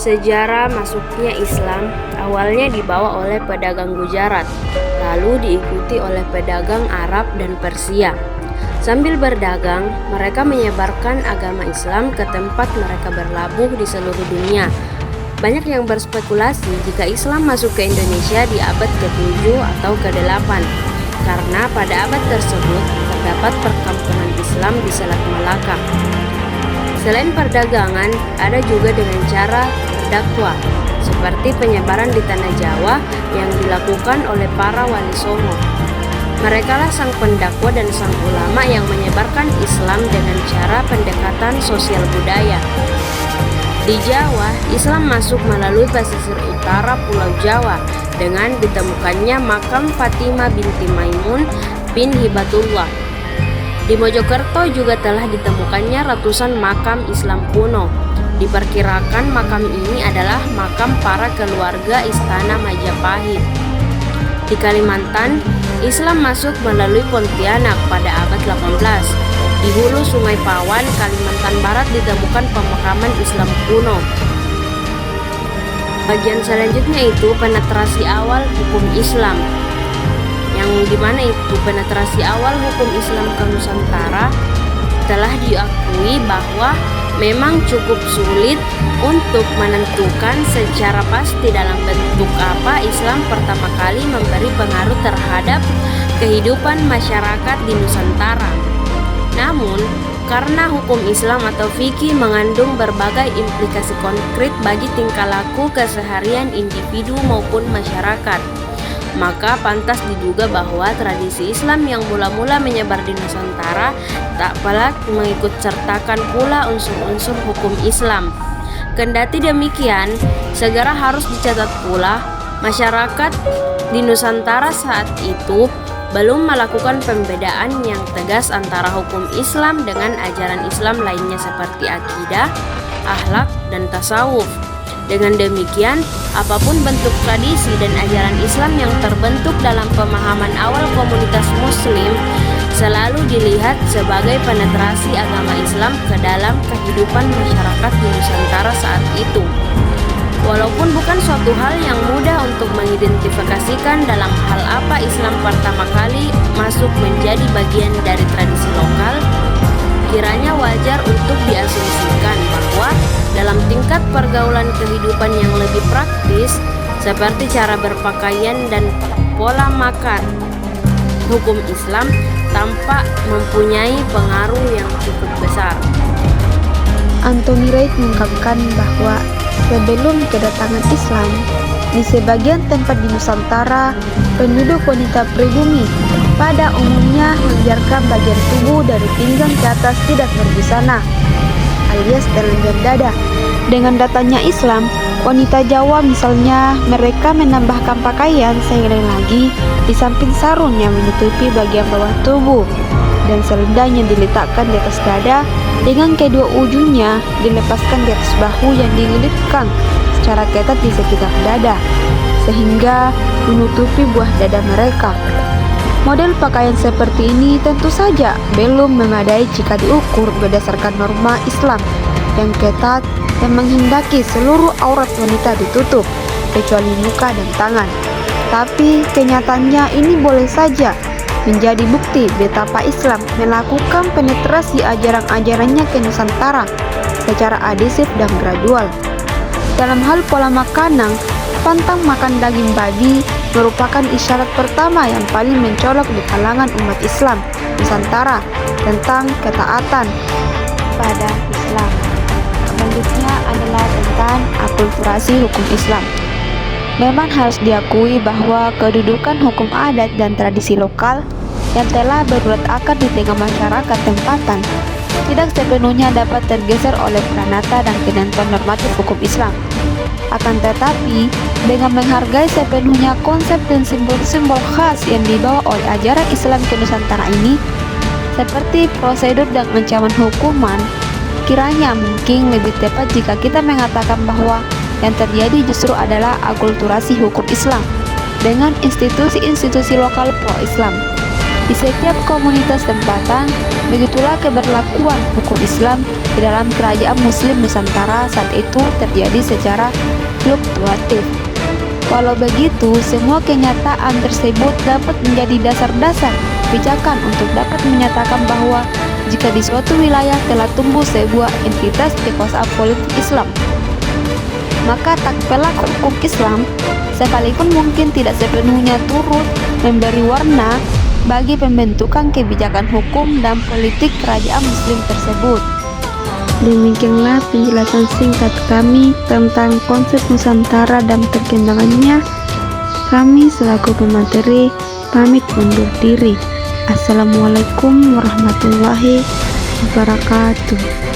Sejarah masuknya Islam awalnya dibawa oleh pedagang Gujarat, lalu diikuti oleh pedagang Arab dan Persia. Sambil berdagang, mereka menyebarkan agama Islam ke tempat mereka berlabuh di seluruh dunia. Banyak yang berspekulasi jika Islam masuk ke Indonesia di abad ke-7 atau ke-8, karena pada abad tersebut terdapat perkampungan Islam di Selat Malaka. Selain perdagangan, ada juga dengan cara berdakwah, seperti penyebaran di tanah Jawa yang dilakukan oleh para wali songo. Merekalah sang pendakwa dan sang ulama yang menyebarkan Islam dengan cara pendekatan sosial budaya. Di Jawa, Islam masuk melalui pesisir utara Pulau Jawa dengan ditemukannya makam Fatimah binti Maimun bin Hibatullah. Di Mojokerto juga telah ditemukannya ratusan makam Islam kuno. Diperkirakan makam ini adalah makam para keluarga Istana Majapahit. Di Kalimantan, Islam masuk melalui Pontianak pada abad 18. Di hulu Sungai Pawan, Kalimantan Barat ditemukan pemakaman Islam kuno. Bagian selanjutnya itu penetrasi awal hukum Islam, yang dimana itu penetrasi awal hukum Islam ke Nusantara telah diakui bahwa memang cukup sulit untuk menentukan secara pasti dalam bentuk apa Islam pertama kali memberi pengaruh terhadap kehidupan masyarakat di Nusantara. Namun, karena hukum Islam atau fikih mengandung berbagai implikasi konkret bagi tingkah laku keseharian individu maupun masyarakat, maka pantas diduga bahwa tradisi Islam yang mula-mula menyebar di Nusantara tak pelak mengikut sertakan pula unsur-unsur hukum Islam. Kendati demikian, segera harus dicatat pula, masyarakat di Nusantara saat itu belum melakukan pembedaan yang tegas antara hukum Islam dengan ajaran Islam lainnya seperti akidah, akhlak, dan tasawuf. Dengan demikian, apapun bentuk tradisi dan ajaran Islam yang terbentuk dalam pemahaman awal komunitas Muslim selalu dilihat sebagai penetrasi agama Islam ke dalam kehidupan masyarakat di Nusantara saat itu. Walaupun bukan suatu hal yang mudah untuk mengidentifikasikan dalam hal apa Islam pertama kali masuk menjadi bagian dari tradisi lokal, kiranya wajar untuk diasumsikan bahwa dalam tingkat pergaulan kehidupan yang lebih praktis, seperti cara berpakaian dan pola makan, hukum Islam tampak mempunyai pengaruh yang cukup besar. Anthony Reid mengungkapkan bahwa sebelum kedatangan Islam, di sebagian tempat di Nusantara, penduduk wanita pribumi pada umumnya membiarkan bagian tubuh dari pinggang ke atas tidak berbusana, alias telanjang dada. Dengan datangnya Islam, wanita Jawa misalnya, mereka menambahkan pakaian seiring lagi di samping sarung yang menutupi bagian bawah tubuh, dan selendang yang diletakkan di atas dada dengan kedua ujungnya dilepaskan di atas bahu yang dililitkan secara ketat di sekitar dada, sehingga menutupi buah dada mereka. Model pakaian seperti ini tentu saja belum memadai jika diukur berdasarkan norma Islam yang ketat dan menghendaki seluruh aurat wanita ditutup, kecuali muka dan tangan. Tapi kenyataannya ini boleh saja menjadi bukti betapa Islam melakukan penetrasi ajaran-ajarannya ke Nusantara secara adesif dan gradual. Dalam hal pola makanan, pantang makan daging babi merupakan isyarat pertama yang paling mencolok di kalangan umat Islam Nusantara tentang ketaatan pada Islam. Selanjutnya adalah tentang akulturasi hukum Islam. Memang harus diakui bahwa kedudukan hukum adat dan tradisi lokal yang telah berulat akar di tengah masyarakat tempatan tidak sepenuhnya dapat tergeser oleh pranata dan ketentuan normatif hukum Islam. Akan tetapi, dengan menghargai sepenuhnya konsep dan simbol-simbol khas yang dibawa oleh ajaran Islam ke Nusantara ini, seperti prosedur dan ancaman hukuman, kiranya mungkin lebih tepat jika kita mengatakan bahwa yang terjadi justru adalah akulturasi hukum Islam dengan institusi-institusi lokal pro-Islam. Di setiap komunitas tempatan, begitulah keberlakuan hukum Islam di dalam kerajaan Muslim Nusantara saat itu terjadi secara fluktuatif. Walau begitu, semua kenyataan tersebut dapat menjadi dasar-dasar kebijakan untuk dapat menyatakan bahwa jika di suatu wilayah telah tumbuh sebuah entitas kekuasaan politik Islam, maka tak pelak hukum Islam, sekalipun mungkin tidak sepenuhnya turut memberi warna bagi pembentukan kebijakan hukum dan politik kerajaan Muslim tersebut. Demikianlah penjelasan singkat kami tentang konsep Nusantara dan perkembangannya. Kami selaku pemateri pamit undur diri. Assalamualaikum warahmatullahi wabarakatuh.